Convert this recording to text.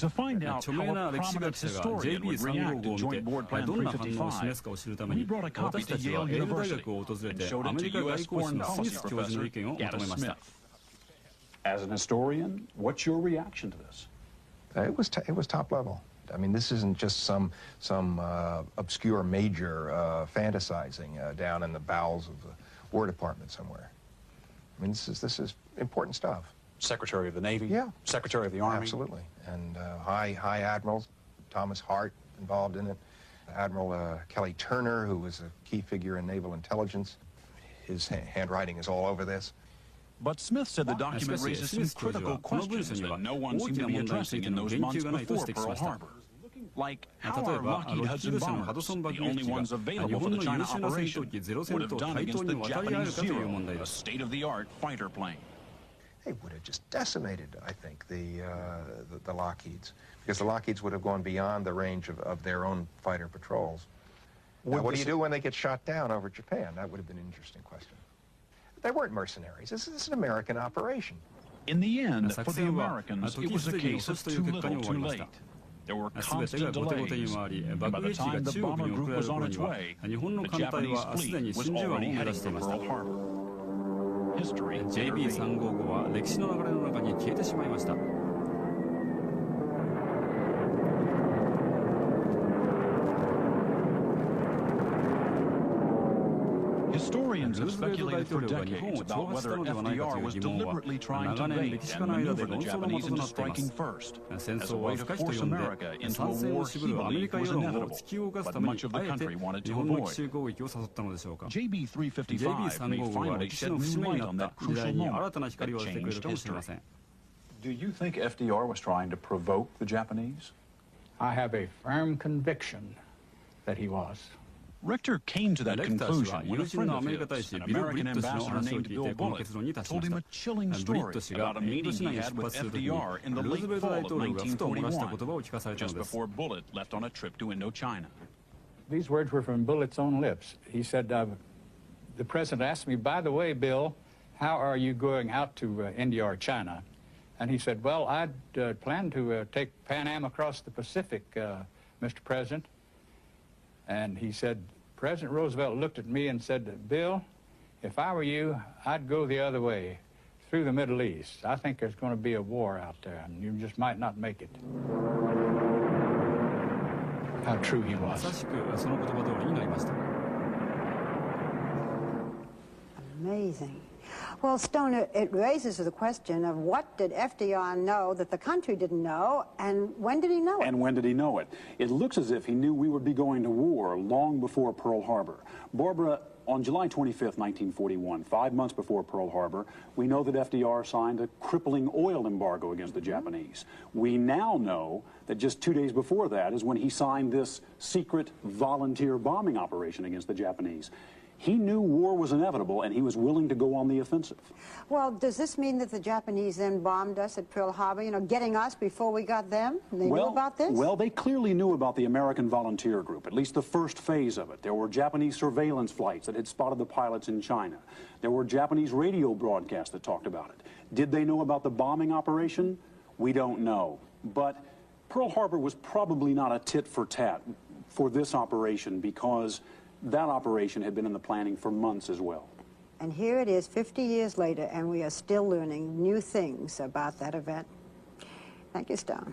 著名な歴史学者が JB355 を見てどんな反応を示すかを知るために私たちはエール大学を訪れてアメリカ外交史のスミス教授の意見を求めました。As an historian, what's your reaction to this? It was top level. I mean, this isn't just some obscure major fantasizing down in the bowels of the War Department somewhere. I mean, this is important stuff. Secretary of the Navy, yeah, Secretary of the Army, absolutely, and High Admiral Thomas Hart involved in it. Admiral Kelly Turner, who was a key figure in naval intelligence, his handwriting is all over this. But Smith said the document raises some critical questions that no one seemed to be addressing in those months before Pearl Harbor. Like, how are Lockheed Hudson bombers, the only ones available for the China operation, would have done against the Japanese Zero, a state-of-the-art fighter plane? They would have just decimated, I think, the Lockheeds, because the Lockheeds would have gone beyond the range of their own fighter patrols. Now, what do you do when they get shot down over Japan? That would have been an interesting question. They weren't mercenaries. This is an American operation. In the end, for the Americans, it was a case of too little, too late. There were constant delays, and by the time the bomber group was on its way, the Japanese fleet was already heading for Pearl Harbor. JB355 は歴史の流れの中に消えてしまいました。ルーズベルト大統領が日本を挑発したのではないかという疑問は長年歴史家の間で論争の的となっています。戦争は不可避と呼んで参戦を渋るアメリカ世論を突き動かすためにあえて日本の奇襲攻撃を誘ったのでしょうか。 JB355 は歴史の節目になった時代に新たな光を当ててくれるかもしれません。 Do you think FDR was trying to provoke the Japanese? I have a firm conviction that he was. Richter came to that conclusion when a friend of his, an American ambassador named Bill Bullitt, told him a chilling story about a meeting he had with FDR in the late fall of 1941, just before Bullitt left on a trip to Indochina. These words were from Bullitt's own lips. He said, the president asked me, by the way, Bill, how are you going out to India or China? And he said, well, I'd planned to take Pan Am across the Pacific, Mr. President. And he said, President Roosevelt looked at me and said, Bill, if I were you, I'd go the other way, through the Middle East. I think there's going to be a war out there, and you just might not make it. How true he was. Amazing. Well, Stoner, it raises the question of what did FDR know that the country didn't know, and when did he know it? And when did he know it? It looks as if he knew we would be going to war long before Pearl Harbor. Barbara, on July 25th, 1941, 5 months before Pearl Harbor, we know that FDR signed a crippling oil embargo against the Japanese. We now know that just 2 days before that is when he signed this secret volunteer bombing operation against the Japanese. He knew war was inevitable, and he was willing to go on the offensive. Well, does this mean that the Japanese then bombed us at Pearl Harbor, you know, getting us before we got them? They knew about this? Well, they clearly knew about the American volunteer group, at least the first phase of it. There were Japanese surveillance flights that had spotted the pilots in China. There were Japanese radio broadcasts that talked about it. Did they know about the bombing operation? We don't know. But Pearl Harbor was probably not a tit for tat for this operation, because that operation had been in the planning for months as well. And here it is 50 years later, and we are still learning new things about that event. Thank you, Stone.